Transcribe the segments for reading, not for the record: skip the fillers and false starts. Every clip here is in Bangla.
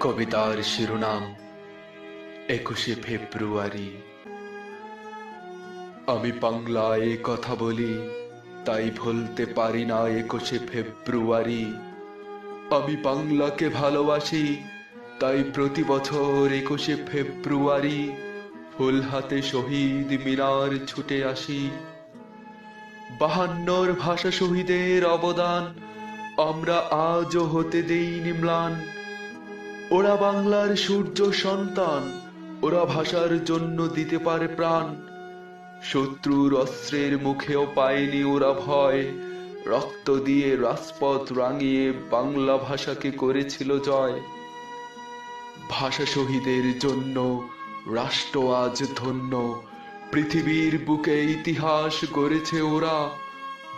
কবিতার শিরোনাম 21শে ফেব্রুয়ারি। আমি বাংলায় কথা বলি, তাই ভুলতে পারি না 21শে ফেব্রুয়ারি। আমি বাংলাকে ভালোবাসি, তাই প্রতি বছর 21শে ফেব্রুয়ারি ফুল হাতে শহীদ মিনার ছুটে আসি। 52 ভাষা শহীদের অবদান আমরা আজও হতে দেইনি ম্লান। ওরা বাংলার সূর্য সন্তান, ওরা ভাষার জন্য দিতে পারে প্রাণ। শত্রুর অস্ত্রের মুখেও পায়নি ওরা ভয়, রক্ত দিয়ে রাজপথ রাঙিয়ে বাংলা ভাষাকে করেছিল জয়। ভাষা শহীদের জন্য রাষ্ট্র আজ ধন্য, পৃথিবীর বুকে ইতিহাস গড়েছে ওরা।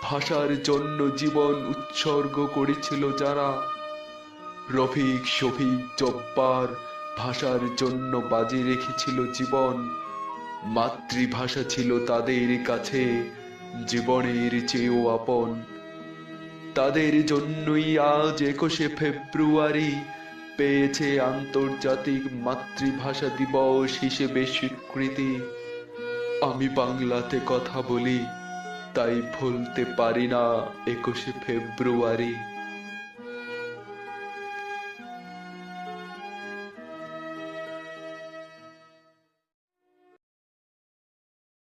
ভাষার জন্য জীবন উৎসর্গ করেছিল যারা। রফিক, শফিক, জব্বার ভাষার জন্য বাজি রেখেছিল জীবন। মাতৃভাষা ছিল তাদের কাছে জীবনের চেয়েও আপন। তাদের জন্যই আজ 21শে ফেব্রুয়ারি পেয়েছে আন্তর্জাতিক মাতৃভাষা দিবস হিসেবে স্বীকৃতি। আমি বাংলাতে কথা বলি, তাই ভুলতে পারি না 21শে ফেব্রুয়ারি।